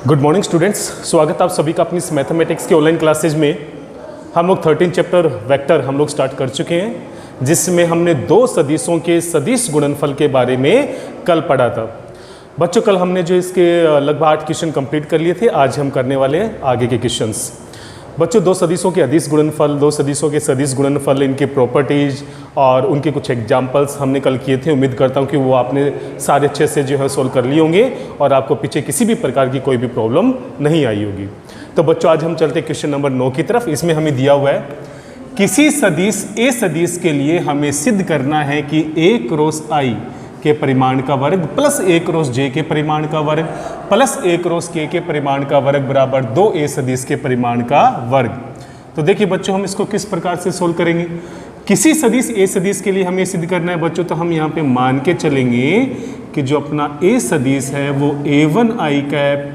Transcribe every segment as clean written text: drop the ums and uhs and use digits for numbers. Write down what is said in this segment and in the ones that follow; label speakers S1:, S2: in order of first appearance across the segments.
S1: Good morning students, स्वागत है आप सभी का अपनी इस मैथमेटिक्स के ऑनलाइन क्लासेज में। हम लोग 13 चैप्टर वेक्टर हम लोग स्टार्ट कर चुके हैं, जिसमें हमने दो सदिशों के सदिश गुणनफल के बारे में कल पढ़ा था। बच्चों कल हमने जो इसके लगभग 8 क्वेश्चन कंप्लीट कर लिए थे। आज हम करने वाले हैं आगे के क्वेश्चंस। बच्चों दो सदिशों के अदिश गुणनफल, दो सदिशों के सदिश गुणनफल, इनके प्रॉपर्टीज और उनके कुछ एग्जांपल्स हमने कल किए थे। उम्मीद करता हूं कि वो आपने सारे अच्छे से जो है सोल्व कर लिए होंगे और आपको पीछे किसी भी प्रकार की कोई भी प्रॉब्लम नहीं आई होगी। तो बच्चों आज हम चलते क्वेश्चन नंबर 9 की तरफ। इसमें हमें दिया हुआ है किसी सदिश ए सदिश के लिए हमें सिद्ध करना है कि ए क्रॉस आई के परिमाण का वर्ग प्लस ए क्रॉस जे के परिमाण का वर्ग प्लस ए क्रॉस के परिमाण का वर्ग बराबर 2 ए सदिश के परिमाण का वर्ग। तो देखिए बच्चों, हम इसको किस प्रकार से सोल्व करेंगे। किसी सदिश ए सदिश के लिए हमें सिद्ध करना है बच्चों, तो हम यहाँ पे मान के चलेंगे कि जो अपना ए सदिश है वो a1 आई कैप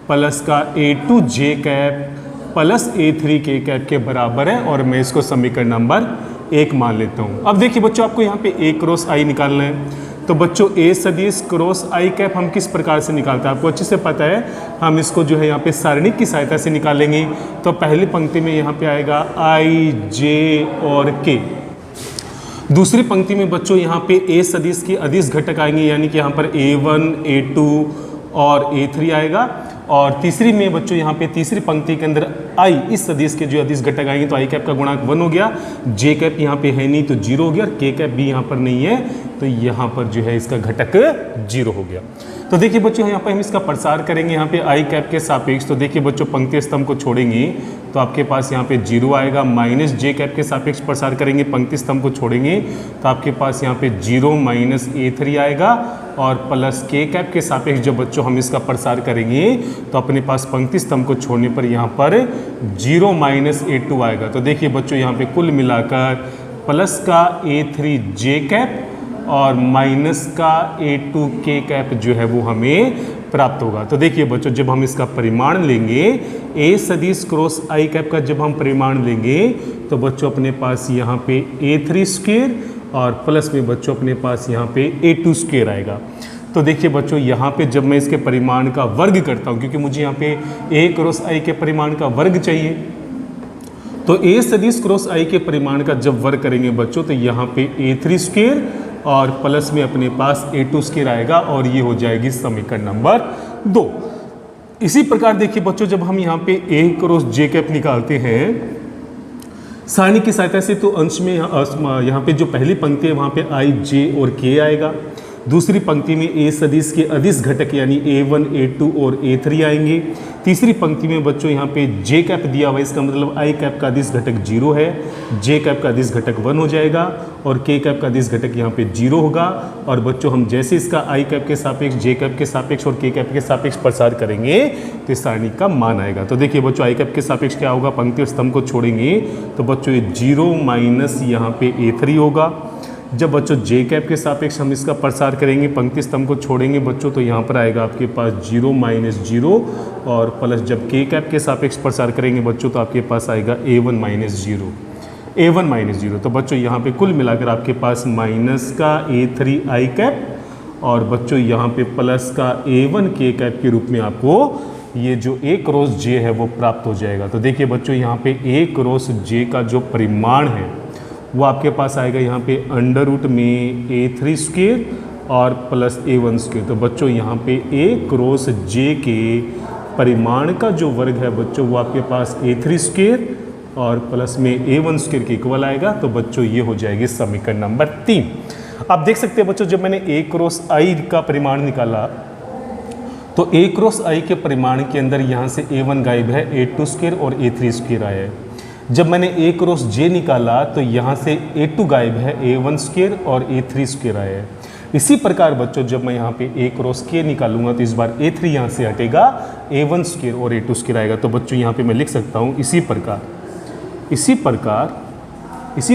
S1: प्लस का a2 जे कैप प्लस a3 के कैप के बराबर है, और मैं इसको समीकरण नंबर 1 मान लेता हूँ। अब देखिए बच्चों, आपको यहाँ पे ए क्रॉस आई निकालना है। तो बच्चों ए सदिश क्रॉस आई कैप हम किस प्रकार से निकालते हैं आपको अच्छे से पता है। हम इसको जो है यहाँ पे सारणी की सहायता से निकालेंगे। तो पहली पंक्ति में यहाँ पे आएगा आई जे और के। दूसरी पंक्ति में बच्चों यहाँ पे ए सदिश की अदिश घटक आएंगे, यानी कि यहाँ पर a1 a2 और a3 आएगा। और तीसरी में बच्चों यहाँ पे तीसरी पंक्ति के अंदर आई इस सदिश के जो अदिश घटक आएंगे, तो आई कैप का गुणांक 1 हो गया, जे कैप यहाँ पे है नहीं तो 0 हो गया, और के कैप भी यहाँ पर नहीं है तो यहाँ पर जो है इसका घटक 0 हो गया। तो देखिए बच्चों, यहाँ पर हम इसका प्रसार करेंगे यहाँ पे आई कैप के सापेक्ष। तो देखिए बच्चों, पंक्ति स्तंभ को छोड़ेंगे तो आपके पास यहाँ पे 0 आएगा, माइनस जे कैप के सापेक्ष प्रसार करेंगे, पंक्ति स्तंभ को छोड़ेंगे तो आपके पास यहाँ पे 0 माइनस a3 आएगा, और प्लस के कैप के सापेक्ष जब बच्चों हम इसका प्रसार करेंगे तो अपने पास पंक्ति स्तंभ को छोड़ने पर यहाँ पर 0 माइनस a2 आएगा। तो देखिए बच्चों, यहाँ पे कुल मिलाकर प्लस का a3 जे कैप और माइनस का a2 के कैप जो है वो हमें प्राप्त होगा। तो देखिए बच्चों, जब हम इसका परिमाण लेंगे ए सदिश क्रॉस आई कैप का जब हम परिमाण लेंगे तो बच्चों अपने पास यहाँ पे a3 स्क्वायर और प्लस में बच्चों अपने पास यहाँ पे a2 स्क्वायर आएगा। तो देखिए बच्चों, यहाँ पे जब मैं इसके परिमाण का वर्ग करता हूँ, क्योंकि मुझे यहाँ पे ए क्रॉस आई के परिमाण का वर्ग चाहिए, तो ए सदिश क्रॉस आई के परिमाण का जब वर्ग करेंगे बच्चों तो यहाँ पे a3 स्क्वायर और प्लस में अपने पास a2 स्क्वायर आएगा, और ये हो जाएगी समीकरण नंबर 2। इसी प्रकार देखिए बच्चों, जब हम यहाँ पे ए क्रॉस जे कैप निकालते हैं सारणी की सहायता से, तो अंश में यहाँ पे जो पहली पंक्ति है वहाँ पे आई जे और के आएगा। दूसरी पंक्ति में ए सदिश के अदिश घटक यानी a1 a2 और a3 आएंगे। तीसरी पंक्ति में बच्चों यहाँ पे जे कैप दिया हुआ है, इसका मतलब आई कैप का अदिश घटक 0 है, जे कैप का अदिश घटक 1 हो जाएगा, और के कैप का अदिश घटक यहाँ पे 0 होगा। और बच्चों हम जैसे इसका आई कैप के सापेक्ष, जे कैप के सापेक्ष और के कैप के सापेक्ष प्रसार करेंगे तो इस सारणी का मान आएगा। तो देखिए बच्चों, आई कैप के सापेक्ष क्या होगा, पंक्ति और स्तंभ को छोड़ेंगे तो बच्चों ये 0 माइनस यहाँ पे a3 होगा। जब बच्चों जे कैप के सापेक्ष हम इसका प्रसार करेंगे, पंक्ति स्तंभ को छोड़ेंगे बच्चों, तो यहाँ पर आएगा आपके पास 0 माइनस 0, और प्लस जब के कैप के सापेक्ष प्रसार करेंगे बच्चों तो आपके पास आएगा a1 माइनस 0। तो बच्चों यहाँ पे कुल मिलाकर आपके पास माइनस का a3 आई कैप और बच्चों यहाँ पे प्लस का a1 के कैप के रूप में आपको ये जो ए क्रॉस जे है वो प्राप्त हो जाएगा। तो देखिए बच्चों, यहाँ पे ए क्रॉस जे का जो परिमाण है वो आपके पास आएगा यहाँ पे अंडर रूट में a3 स्क्वायर और प्लस a1 स्क्वायर। तो बच्चों यहाँ पे ए क्रॉस जे के परिमाण का जो वर्ग है बच्चों वो आपके पास a3 स्क्वायर और प्लस में a1 स्क्वायर के इक्वल आएगा। तो बच्चों ये हो जाएगी समीकरण नंबर 3। आप देख सकते हैं बच्चों, जब मैंने ए क्रॉस आई का परिमाण निकाला तो ए क्रॉस आई के परिमाण के अंदर यहाँ से a1 गायब है, a2 स्क्वायर और a3 स्क्वायर आया है। जब मैंने ए क्रॉस जे निकाला तो यहाँ से a2 गायब है, a1 स्क्वायर और a3 स्क्वायर आया है। इसी प्रकार बच्चों, जब मैं यहाँ पे ए क्रॉस के निकालूंगा तो इस बार a3 यहाँ से हटेगा, a1 स्क्वायर और a2 स्क्वायर आएगा। तो बच्चों यहाँ पे मैं लिख सकता हूँ इसी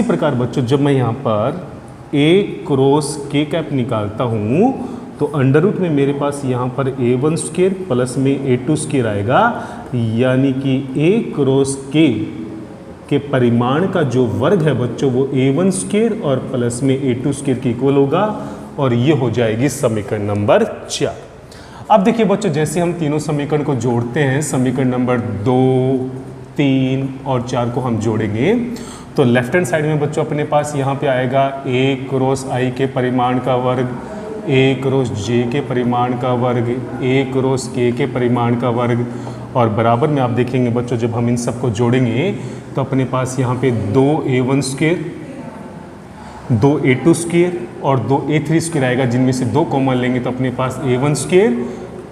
S1: प्रकार बच्चों, जब मैं यहाँ पर ए क्रॉस के कैप निकालता हूँ तो अंडर रूट में मेरे पास यहाँ पर a1 स्क्वायर प्लस में a2 स्क्वायर आएगा, यानी कि ए क्रॉस के परिमाण का जो वर्ग है बच्चों वो a1 स्क्वायर और प्लस में a2 स्क्वायर के इक्वल होगा, और ये हो जाएगी समीकरण नंबर 4। अब देखिए बच्चों, जैसे हम तीनों समीकरण को जोड़ते हैं, समीकरण नंबर 2, 3 और 4 को हम जोड़ेंगे तो लेफ्ट हैंड साइड में बच्चों अपने पास यहाँ पे आएगा a क्रॉस i के परिमाण का वर्ग, a क्रॉस j के परिमाण का वर्ग, a क्रॉस k के परिमाण का वर्ग, और बराबर में आप देखेंगे बच्चों जब हम इन सबको जोड़ेंगे तो अपने पास यहाँ पे 2a1 स्क्वायर, 2a2 स्क्वायर और 2a3 स्क्वायर आएगा, जिनमें से 2 कॉमन लेंगे तो अपने पास a1 square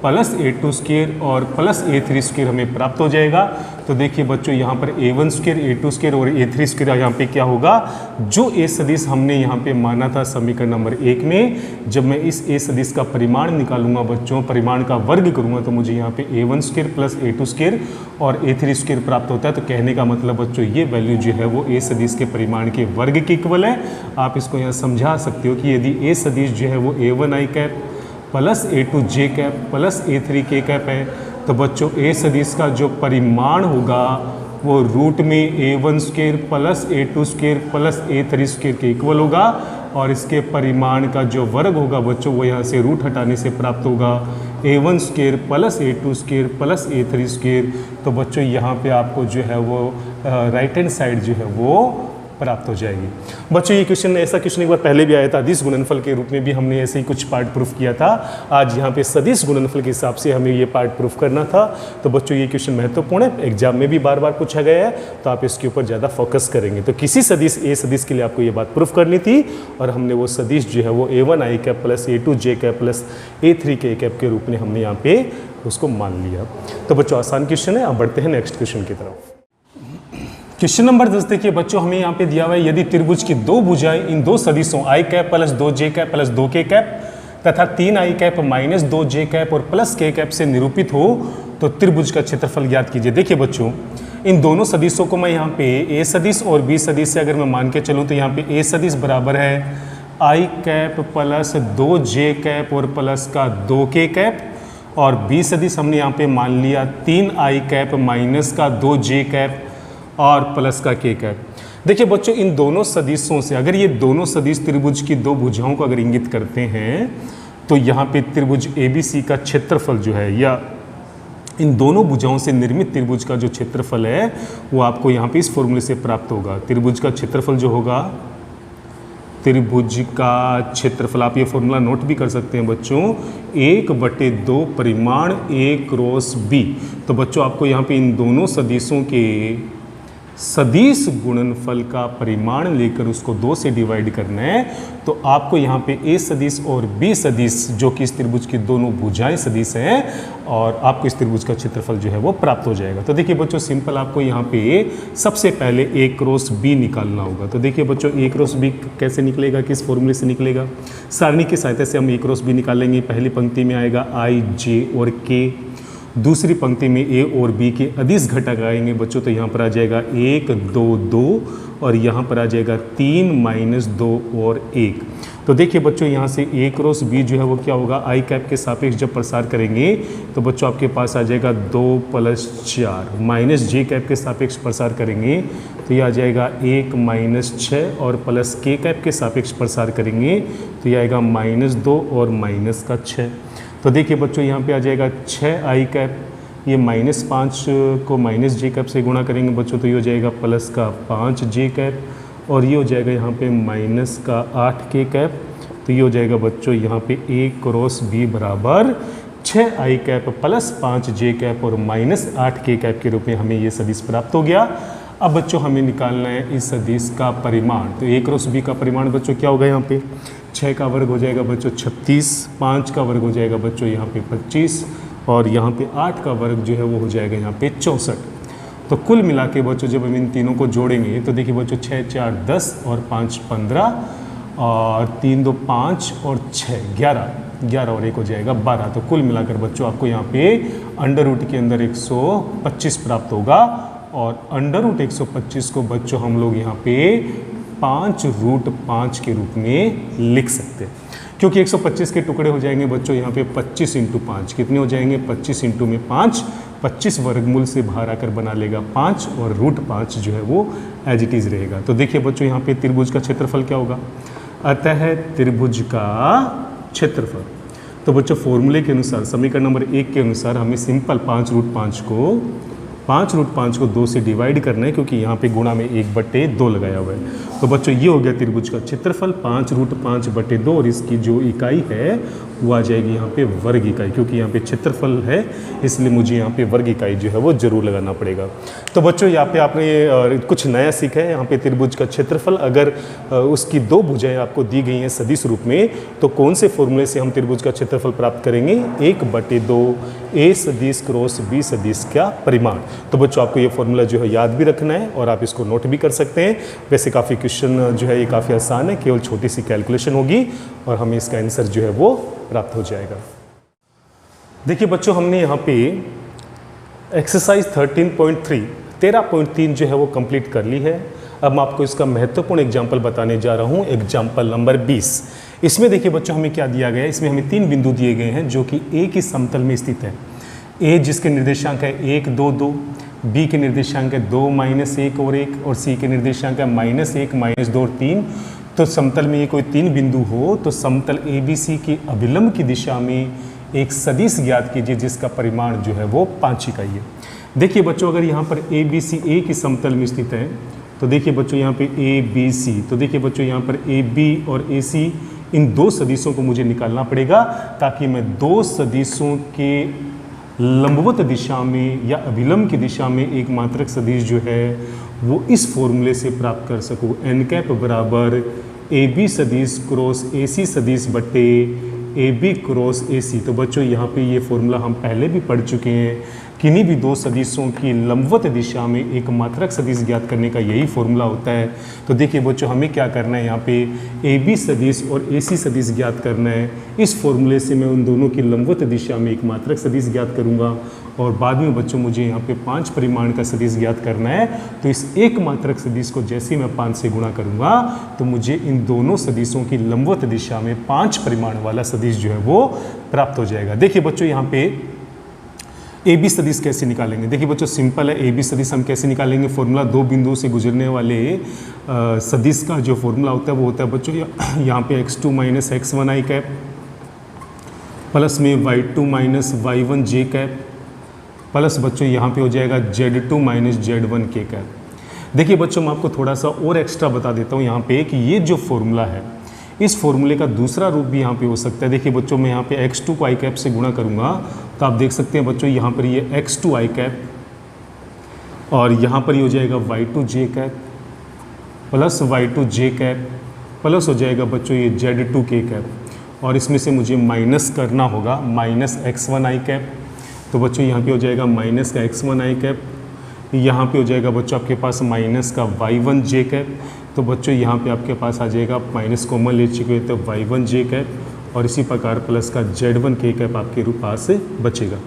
S1: plus a2 square और प्लस a3 स्क्वायर हमें प्राप्त हो जाएगा। तो देखिए बच्चों यहाँ पर a1 स्क्वायर, a2 स्क्वायर और a3 स्क्वायर यहाँ पे क्या होगा, जो a सदिश हमने यहाँ पे माना था समीकरण नंबर 1 में, जब मैं इस a सदिश का परिमाण निकालूंगा बच्चों, परिमाण का वर्ग करूंगा तो मुझे यहाँ पे a1 square plus a2 square और a3 स्क्वायर प्राप्त होता है। तो कहने का मतलब बच्चों ये वैल्यू जो है वो a सदिश के परिमाण के वर्ग के इक्वल है। आप इसको यहाँ समझा सकते हो कि यदि a सदिश जो है वो a1 i cap plus a2 j cap plus a3 k cap है, तो बच्चों a सदिश का जो परिमाण होगा वो रूट में a1 square plus a2 square plus a3 square के इक्वल होगा, और इसके परिमाण का जो वर्ग होगा बच्चों वो यहाँ से रूट हटाने से प्राप्त होगा a1 square plus a2 square plus a3 square. तो बच्चों यहाँ पे आपको जो है वो राइट हैंड साइड जो है वो प्राप्त हो जाएगी। बच्चों ये क्वेश्चन, ऐसा क्वेश्चन एक बार पहले भी आया था, अदिश गुणनफल के रूप में भी हमने ऐसे ही कुछ पार्ट प्रूफ किया था। आज यहाँ पे सदिश गुणनफल के हिसाब से हमें ये पार्ट प्रूफ करना था। तो बच्चों ये क्वेश्चन महत्वपूर्ण है, एग्जाम में भी बार बार पूछा गया है, तो आप इसके ऊपर ज़्यादा फोकस करेंगे। तो किसी सदिश ए सदिश के लिए आपको ये बात प्रूफ करनी थी, और हमने वो सदिश जो है वो a1 i cap plus a2 j cap plus a3 k cap के रूप में हमने यहाँ पे उसको मान लिया। तो बच्चों आसान क्वेश्चन है, अब बढ़ते हैं नेक्स्ट क्वेश्चन की तरफ। क्वेश्चन नंबर 10 देखिए बच्चों, हमें यहाँ पे दिया हुआ है यदि त्रिभुज की दो भुजाएं इन दो सदिशों i cap plus 2j cap plus 2k cap तथा 3i cap minus 2j cap और प्लस k कैप से निरूपित हो तो त्रिभुज का क्षेत्रफल ज्ञात कीजिए। देखिए बच्चों, इन दोनों सदिशों को मैं यहाँ पे a सदिश और b सदिश से अगर मैं मान के चलूँ तो यहाँ पे a सदिश बराबर है i cap plus 2j cap और प्लस का 2k कैप, और b सदिश हमने यहाँ पे मान लिया 3i कैप माइनस का 2j कैप और प्लस का k कैप। देखिए बच्चों, इन दोनों सदिशों से अगर ये दोनों सदिश त्रिभुज की दो भुजाओं को अगर इंगित करते हैं तो यहाँ पे त्रिभुज ABC का क्षेत्रफल जो है, या इन दोनों भुजाओं से निर्मित त्रिभुज का जो क्षेत्रफल है वो आपको यहाँ पे इस फॉर्मूले से प्राप्त होगा। त्रिभुज का क्षेत्रफल जो होगा, त्रिभुज का क्षेत्रफल, आप ये फॉर्मूला नोट भी कर सकते हैं बच्चों, 1/2 परिमाण a क्रॉस b। तो बच्चों आपको यहाँ पे इन दोनों सदिशों के सदिश गुणनफल का परिमाण लेकर उसको 2 से डिवाइड करना है। तो आपको यहाँ पे a सदिश और b सदिश जो कि इस त्रिभुज की दोनों भुजाएं सदिश हैं, और आपको इस त्रिभुज का क्षेत्रफल जो है वो प्राप्त हो जाएगा। तो देखिए बच्चों, सिंपल आपको यहाँ पे सबसे पहले a क्रॉस b निकालना होगा। तो देखिए बच्चों, a क्रॉस b कैसे निकलेगा, किस फॉर्मूले से निकलेगा, सारणी की सहायता से हम a क्रॉस b निकालेंगे। पहली पंक्ति में आएगा i, j और k, दूसरी पंक्ति में a और b के अदिश घटक आएंगे बच्चों। तो यहाँ पर आ जाएगा 1, 2, 2 और यहाँ पर आ जाएगा 3, -2 और 1। तो देखिए बच्चों, यहाँ से a क्रॉस b जो है वो क्या होगा, i कैप के सापेक्ष जब प्रसार करेंगे तो बच्चों आपके पास आ जाएगा 2 + 4, माइनस j कैप के सापेक्ष प्रसार करेंगे तो ये आ जाएगा 1 - 6 और प्लस k कैप के सापेक्ष प्रसार करेंगे तो ये आएगा -2 और -6। तो देखिए बच्चों, यहाँ पे आ जाएगा 6i कैप, ये -5 को माइनस j कैप से गुणा करेंगे बच्चों तो ये हो जाएगा प्लस का 5j कैप, और ये हो जाएगा यहाँ पे माइनस का 8k कैप। तो ये हो जाएगा बच्चों यहाँ पे a क्रॉस b बराबर 6i cap plus 5j cap और -8k कैप के रूप में हमें ये सदिश प्राप्त हो गया। अब बच्चों हमें निकालना है इस सदिश का परिमाण। तो a क्रॉस b का परिमाण बच्चों क्या होगा, यहाँ पे 6 का वर्ग हो जाएगा बच्चों 36, 5 का वर्ग हो जाएगा बच्चों यहाँ पे 25, और यहाँ पे 8 का वर्ग जो है वो हो जाएगा यहाँ पे 64। तो कुल मिला के बच्चों जब हम इन तीनों को जोड़ेंगे तो देखिए बच्चों 6, 4, 10 और 5, 15 और 3, 2, 5 और 6, 11 और 1 हो जाएगा 12। तो कुल मिलाकर बच्चों आपको यहाँ पे अंडर रूट के अंदर 125 प्राप्त होगा, और अंडर रूट 125 को बच्चों हम लोग यहाँ पे 5√5 के रूप में लिख सकते हैं, क्योंकि 125 के टुकड़े हो जाएंगे बच्चों यहाँ पे 25 × 5 कितने हो जाएंगे, 25 × में 5, 25 वर्गमूल से बाहर आकर बना लेगा 5, और √5 जो है वो एज इट इज़ रहेगा। तो देखिए बच्चों, यहाँ पे त्रिभुज का क्षेत्रफल क्या होगा, अतः त्रिभुज का क्षेत्रफल। तो बच्चों फॉर्मूले के अनुसार समीकरण नंबर 1 के अनुसार हमें सिंपल 5√5 को 2 से डिवाइड करना है, क्योंकि यहाँ पे गुणा में 1/2 लगाया हुआ है। तो बच्चों ये हो गया त्रिभुज का क्षेत्रफल 5√5/2, और इसकी जो इकाई है वो आ जाएगी यहाँ पे वर्ग इकाई, क्योंकि यहाँ पे क्षेत्रफल है इसलिए मुझे यहाँ पे वर्ग इकाई जो है वो जरूर लगाना पड़ेगा। तो बच्चों यहाँ पे आपने कुछ नया सीखा है। यहाँ पे त्रिभुज का क्षेत्रफल अगर उसकी 2 भुजाएं आपको दी गई हैं सदिश रूप में, तो कौन से फॉर्मूले से हम त्रिभुज का क्षेत्रफल प्राप्त करेंगे? 1/2 a सदिश क्रॉस b सदिश का परिमाण। तो बच्चों आपको ये फॉर्मूला जो है याद भी रखना है और आप इसको नोट भी कर सकते हैं। वैसे काफ़ी क्वेश्चन जो है ये काफ़ी आसान है, केवल छोटी सी कैलकुलेशन होगी और हमें इसका आंसर जो है वो प्राप्त हो जाएगा। देखिए बच्चों, हमने यहाँ पे एक्सरसाइज 13.3 जो है वो कंप्लीट कर ली है। अब मैं आपको इसका महत्वपूर्ण एग्जाम्पल बताने जा रहा हूँ, एग्जाम्पल नंबर 20। इसमें देखिए बच्चों हमें क्या दिया गया है, इसमें हमें 3 बिंदु दिए गए हैं जो कि ए की समतल में स्थित है। ए जिसके निर्देशांक है 1, 2, 2, बी के निर्देशांक है 2, -1 और 1, और सी के निर्देशांक है -1, -2 और 3। तो समतल में ये कोई 3 बिंदु हो तो समतल ABC की अभिलंब की दिशा में एक सदिश ज्ञात कीजिए जिसका परिमाण जो है वो 5 इकाई है। देखिए बच्चों, अगर यहाँ पर ABC A की समतल में स्थित है तो देखिए बच्चों यहाँ पे ABC, तो देखिए बच्चों यहाँ पर AB और AC, इन 2 सदिशों को मुझे निकालना पड़ेगा ताकि मैं 2 सदिशों के लंबवत दिशा में या अभिलंब की दिशा में एक मात्रक सदिश जो है वो इस फॉर्मूले से प्राप्त कर सकूँ। n कैप बराबर AB सदिश क्रॉस AC सदिश बटे AB क्रॉस AC। तो बच्चों यहाँ पे ये फॉर्मूला हम पहले भी पढ़ चुके हैं। किन्हीं भी 2 सदिशों की लंबवत दिशा में एक मात्रक सदिश ज्ञात करने का यही फॉर्मूला होता है। तो देखिए बच्चों, हमें क्या करना है, यहाँ पे AB सदिश और AC सदिश ज्ञात करना है। इस फॉर्मूले से मैं उन दोनों की लंबवत दिशा में एक मात्रक सदिश ज्ञात करूँगा और बाद में बच्चों मुझे यहाँ पे 5 परिमाण का सदिश ज्ञात करना है। तो इस एक मात्रक सदिश को जैसे मैं 5 से गुणा करूँगा तो मुझे इन दोनों सदिशों की लंबवत दिशा में 5 परिमाण वाला सदिश जो है वो प्राप्त हो जाएगा। देखिए बच्चों, यहाँ पे AB सदिश कैसे निकालेंगे? देखिए बच्चों, सिंपल है। AB सदिश हम कैसे निकालेंगे? फॉर्मूला 2 बिंदुओं से गुजरने वाले सदिश का जो फॉर्मूला होता है वो होता है बच्चों यहाँ पे x2 - x1 i cap plus में y2 - y1 j cap plus बच्चों यहाँ पे हो जाएगा z2 - z1 k कैप। देखिए बच्चों, मैं आपको थोड़ा सा और एक्स्ट्रा बता देता हूँ यहाँ पे कि ये जो फॉर्मूला है इस फॉर्मूले का दूसरा रूप भी यहाँ पे हो सकता है। देखिए बच्चों, मैं यहाँ पे x2 को i कैप से गुणा करूँगा तो आप देख सकते हैं बच्चों यहाँ पर ये x2 i कैप और यहाँ पर ये हो जाएगा y2 j cap plus y2 j cap plus हो जाएगा बच्चों ये z2 k कैप, और इसमें से मुझे माइनस करना होगा -x1 i कैप। तो बच्चों यहाँ पे हो जाएगा माइनस का x1 i कैप, यहाँ पे हो जाएगा बच्चों आपके पास माइनस का y1 j कैप। तो बच्चों यहाँ पे आपके पास आ जाएगा माइनस कॉमन ले चुके हैं तो y1 j कैप, और इसी प्रकार प्लस का z1 k कैप आपके रूप पास से बचेगा।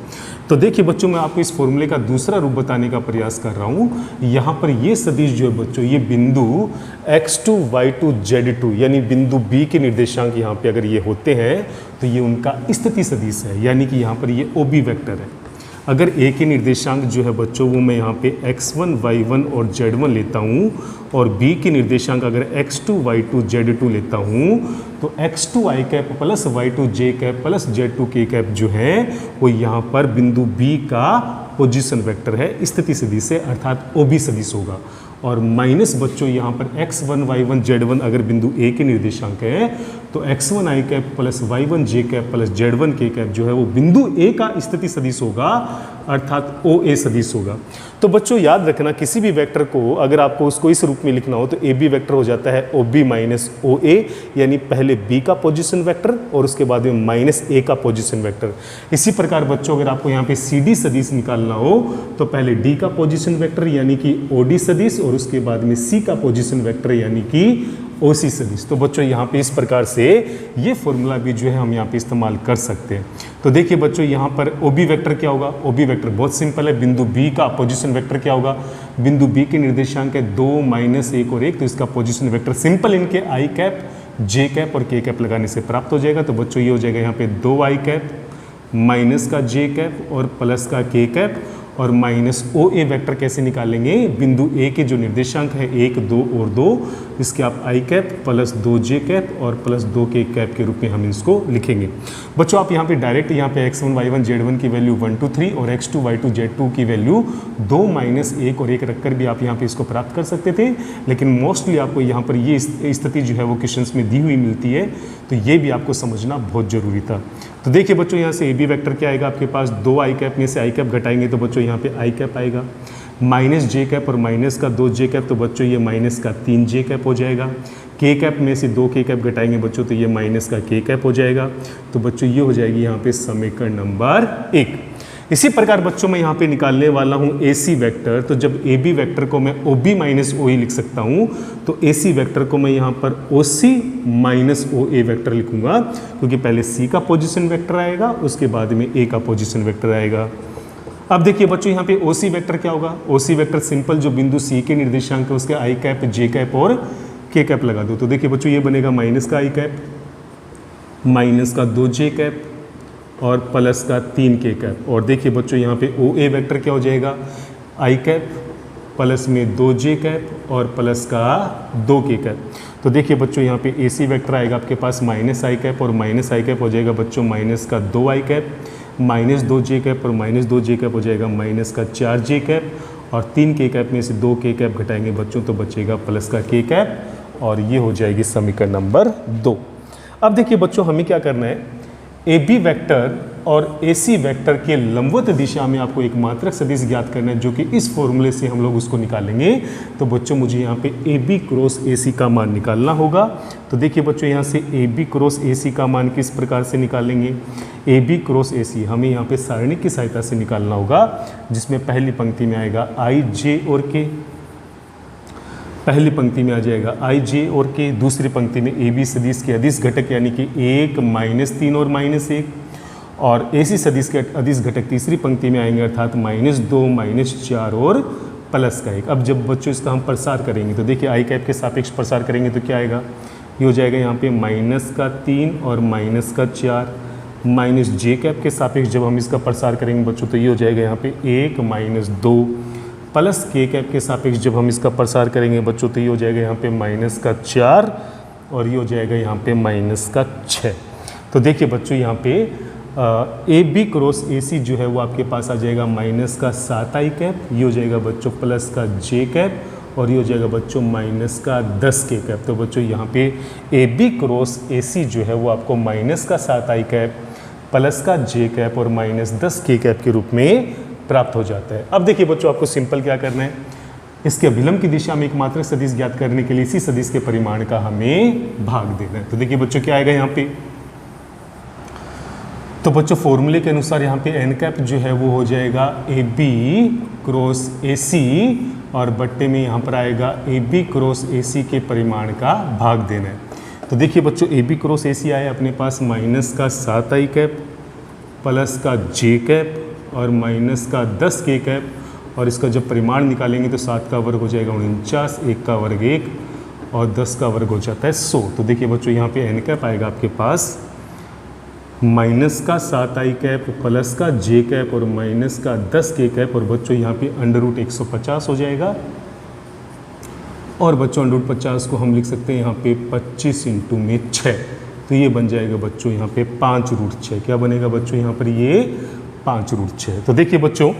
S1: तो देखिए बच्चों, मैं आपको इस फॉर्मूले का दूसरा रूप बताने का प्रयास कर रहा हूँ। यहाँ पर ये सदिश जो है बच्चों, ये बिंदु x2 y2 z2 यानी बिंदु B के निर्देशांक यहाँ पे अगर ये होते हैं तो ये उनका स्थिति सदिश है, यानी कि यहाँ पर ये OB वेक्टर है। अगर A के निर्देशांक जो है बच्चों वो मैं यहाँ पे x1 y1 और z1 लेता हूँ और B के निर्देशांक अगर x2 y2 z2 लेता हूँ तो x2 i cap plus y2 j cap plus z2 k cap जो है वो यहाँ पर बिंदु B का पोजीशन वेक्टर है, स्थिति सदिश है, अर्थात OB सदिश होगा। और माइनस बच्चों यहाँ पर x1 y1 z1 अगर बिंदु A के निर्देशांक है तो x1 i cap plus y1 j cap plus z1 k cap जो है वो बिंदु A का स्थिति सदिश होगा, अर्थात OA सदिश होगा। तो बच्चों याद रखना, किसी भी वेक्टर को अगर आपको उसको इस रूप में लिखना हो तो AB वेक्टर हो जाता है OB माइनस OA, यानी पहले B का पोजीशन वेक्टर और उसके बाद में माइनस A का पोजीशन वेक्टर। इसी प्रकार बच्चों अगर आपको यहाँ पे CD सदिश निकालना हो तो पहले D का पोजीशन वेक्टर यानी कि OD सदिश और उसके बाद में C का पोजीशन वेक्टर यानी कि OC सदिश। तो बच्चों यहाँ पे इस प्रकार से ये फॉर्मूला भी जो है हम यहाँ पे इस्तेमाल कर सकते हैं। तो देखिए बच्चों, यहाँ पर OB वेक्टर क्या होगा? OB वेक्टर बहुत सिंपल है, बिंदु B का पोजीशन वेक्टर क्या होगा? बिंदु B के निर्देशांक है 2 -1 और 1, तो इसका पोजीशन वेक्टर सिंपल इनके i कैप j कैप और k कैप लगाने से प्राप्त हो जाएगा। तो बच्चों ये हो जाएगा यहाँ पे 2 i कैप माइनस का j कैप और प्लस का k कैप, और माइनस ओ ए वैक्टर कैसे निकालेंगे, बिंदु ए के जो निर्देशांक है 1, 2 और 2, इसके आप आई कैप प्लस 2j कैप और प्लस 2k कैप के रूप में हम इसको लिखेंगे। बच्चों आप यहाँ पे डायरेक्ट यहाँ पे x1 y1 z1 की वैल्यू 1 2 3 और x2 y2 z2 की वैल्यू 2 -1 और 1 रखकर भी आप यहाँ पे इसको प्राप्त कर सकते थे, लेकिन मोस्टली आपको यहाँ पर ये स्थिति जो है वो क्वेश्चंस में दी हुई मिलती है, तो ये भी आपको समझना बहुत जरूरी था। तो देखिए बच्चों यहाँ से ए बी वैक्टर क्या आएगा आपके पास, 2 आई कैप में से आई कैप घटाएंगे तो बच्चों यहाँ पे आई कैप आएगा, माइनस जे कैप और माइनस का 2j कैप तो बच्चों ये माइनस का 3j कैप हो जाएगा, के कैप में से 2k कैप घटाएंगे बच्चों तो ये माइनस का k कैप हो जाएगा। तो बच्चों ये हो जाएगी यहाँ पे समीकरण नंबर 1। इसी प्रकार बच्चों मैं यहाँ पे निकालने वाला हूँ AC वेक्टर, तो जब AB वेक्टर को मैं OB माइनस OE लिख सकता हूँ, तो AC वेक्टर को मैं यहाँ पर OC माइनस OA वेक्टर लिखूंगा, क्योंकि पहले C का पोजीशन वेक्टर आएगा, उसके बाद में A का पोजीशन वेक्टर आएगा। अब देखिए बच्चों यहाँ पे OC वेक्टर क्या होगा, OC वेक्टर सिंपल जो बिंदु C के निर्देशांक है उसके आई कैप, जे कैप और के कैप लगा दो, तो देखिए बच्चों ये बनेगा माइनस का आई कैप, माइनस का 2j कैप और प्लस का 3k कैप। और देखिए बच्चों यहाँ पे OA वेक्टर क्या हो जाएगा, आई कैप प्लस में 2j कैप और प्लस का 2k कैप। तो देखिए बच्चों यहाँ पे AC वेक्टर आएगा आपके पास माइनस आई कैप और माइनस आई कैप हो जाएगा बच्चों माइनस का 2 आई कैप, माइनस 2j कैप और माइनस 2j कैप हो जाएगा माइनस का 4j कैप, और 3k कैप में से 2k कैप घटाएंगे बच्चों तो बचेगा प्लस का k कैप, और ये हो जाएगी समीकरण नंबर 2। अब देखिए बच्चों हमें क्या करना है, AB वेक्टर और AC वेक्टर के लंबवत दिशा में आपको एक मात्रक सदिश ज्ञात करना है, जो कि इस फॉर्मूले से हम लोग उसको निकालेंगे। तो बच्चों मुझे यहाँ पे AB क्रॉस AC का मान निकालना होगा। तो देखिए बच्चों यहाँ से AB क्रॉस AC का मान किस प्रकार से निकालेंगे, AB क्रॉस AC हमें यहाँ पे सारणी की सहायता से निकालना होगा, जिसमें पहली पंक्ति में आएगा I, J और K, पहली पंक्ति में आ जाएगा I, J और K, दूसरी पंक्ति में AB सदिश के अदिश घटक यानी कि 1, -3 और -1, और AC सदिश के अदिश घटक तीसरी पंक्ति में आएंगे अर्थात -2, -4 और प्लस का 1। अब जब बच्चों इसका हम प्रसार करेंगे तो देखिए आई कैप के सापेक्ष प्रसार करेंगे तो क्या आएगा, ये हो जाएगा यहाँ पे -3 और -4, माइनस जे कैप के सापेक्ष जब हम इसका प्रसार करेंगे बच्चों तो ये हो जाएगा यहाँ पे 1 -2, प्लस के कैप के सापेक्ष जब हम इसका प्रसार करेंगे बच्चों तो ये हो जाएगा यहाँ पे -4 और ये हो जाएगा यहाँ पे -6। तो देखिए बच्चों यहाँ पे AB क्रॉस AC जो है वो आपके पास आ जाएगा -7 आई कैप, ये हो जाएगा बच्चों प्लस का j कैप, और ये हो जाएगा बच्चों -10k कैप। तो बच्चों यहाँ पे AB क्रॉस AC जो है वो आपको -7 आई कैप, प्लस का j कैप और -10k कैप के रूप में प्राप्त हो जाता है। अब देखिए बच्चों आपको सिंपल क्या करना है, इसके अभिलंब की दिशा में एक मात्रक सदिश ज्ञात करने के लिए इसी सदिश के परिमाण का हमें भाग देना है। तो देखिए बच्चों क्या आएगा यहाँ पे, तो बच्चों फॉर्मूले के अनुसार यहाँ पे n कैप जो है वो हो जाएगा AB क्रॉस AC, और बट्टे में यहाँ पर आएगा AB क्रॉस AC के परिमाण का भाग देना है। तो देखिए बच्चों AB क्रॉस AC आया अपने पास -7 आई कैप, प्लस का j कैप और -10k कैप, और इसका जब परिमाण निकालेंगे तो 7 का वर्ग हो जाएगा 49, 1 का वर्ग 1 और 10 का वर्ग हो जाता है 100। तो देखिए बच्चों यहाँ पे n कैप आएगा आपके पास -7 आई कैप, प्लस का j कैप और -10k कैप, और बच्चों यहाँ पे √150 हो जाएगा, और बच्चों √50 को हम लिख सकते हैं यहाँ पे 25 × 6, तो ये बन जाएगा बच्चों यहाँ पे 5√6। क्या बनेगा बच्चों यहाँ पर, ये 5√6। तो देखिए बच्चों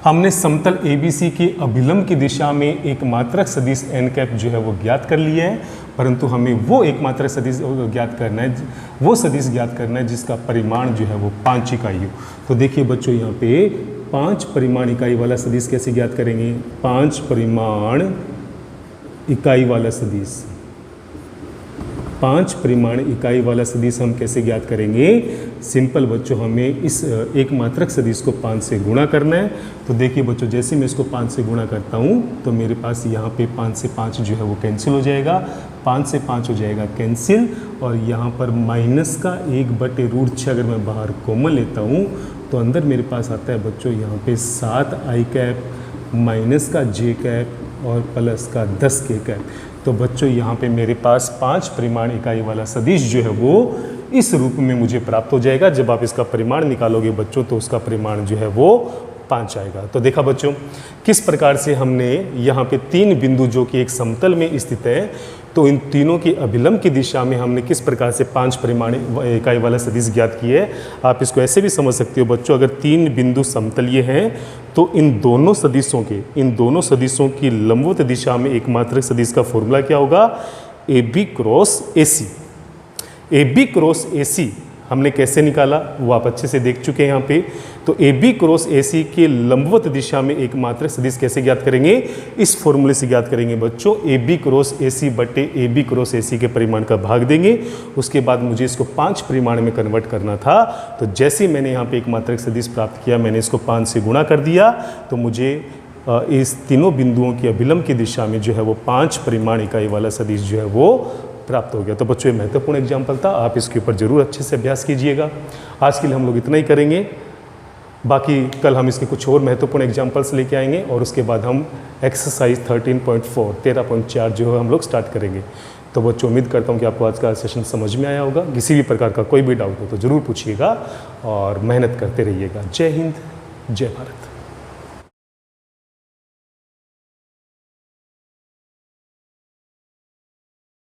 S1: हमने समतल ABC के अभिलंब की दिशा में एक मात्रक सदिश n कैप जो है वो ज्ञात कर लिया है, परंतु हमें वो एक मात्रक सदिश ज्ञात करना है, वो सदिश ज्ञात करना है जिसका परिमाण जो है वो 5 इकाई हो। तो देखिए बच्चों यहाँ पे 5 परिमाण इकाई वाला सदिश कैसे ज्ञात करेंगे, 5 परिमाण इकाई वाला सदिश, 5 परिमाण इकाई वाला सदिश हम कैसे ज्ञात करेंगे, सिंपल बच्चों हमें इस एक मात्रक सदिश को 5 से गुणा करना है। तो देखिए बच्चों जैसे मैं इसको 5 से गुणा करता हूँ तो मेरे पास यहाँ पे 5 से 5 जो है वो कैंसिल हो जाएगा, 5 से 5 हो जाएगा कैंसिल, और यहाँ पर -1/√6 अगर मैं बाहर कॉमन लेता हूँ तो अंदर मेरे पास आता है बच्चों यहाँ पे 7 आई कैप, माइनस का j कैप और प्लस का 10k कैप। तो बच्चों यहाँ पे मेरे पास 5 परिमाण इकाई वाला सदिश जो है वो इस रूप में मुझे प्राप्त हो जाएगा। जब आप इसका परिमाण निकालोगे बच्चों तो उसका परिमाण जो है वो 5 आएगा। तो देखा बच्चों किस प्रकार से हमने यहाँ पे 3 बिंदु जो कि एक समतल में स्थित है, तो इन तीनों की अभिलंब की दिशा में हमने किस प्रकार से 5 परिमाणीय इकाई वाला सदिश ज्ञात किया है। आप इसको ऐसे भी समझ सकते हो बच्चों, अगर 3 बिंदु समतलीय हैं तो इन दोनों सदिशों की लंबवत दिशा में एकमात्रक सदिश का फॉर्मूला क्या होगा, AB cross AC। AB cross AC हमने कैसे निकाला वो आप अच्छे से देख चुके हैं यहाँ पे। तो AB क्रॉस AC के लंबवत दिशा में एकमात्रक सदिश कैसे ज्ञात करेंगे, इस फॉर्मूले से ज्ञात करेंगे बच्चों। AB क्रॉस AC बटे AB क्रॉस AC के परिमाण का भाग देंगे, उसके बाद मुझे इसको 5 परिमाण में कन्वर्ट करना था। तो जैसे ही मैंने यहाँ पे एकमात्रक सदिश प्राप्त किया, मैंने इसको 5 से गुणा कर दिया, तो मुझे इस तीनों बिंदुओं की अभिलंब की दिशा में जो है वो 5 परिमाण इकाई वाला सदिश जो है वो प्राप्त हो गया। तो बच्चों ये महत्वपूर्ण एग्जाम्पल था, आप इसके ऊपर जरूर अच्छे से अभ्यास कीजिएगा। आज के लिए हम लोग इतना ही करेंगे, बाकी कल हम इसके कुछ और महत्वपूर्ण एग्जाम्पल्स लेके आएंगे और उसके बाद हम एक्सरसाइज 13.4 जो है हम लोग स्टार्ट करेंगे। तो बच्चों उम्मीद करता हूँ कि आपको आज का सेशन समझ में आया होगा। किसी भी प्रकार का कोई भी डाउट हो तो ज़रूर पूछिएगा और मेहनत करते रहिएगा। जय हिंद, जय भारत।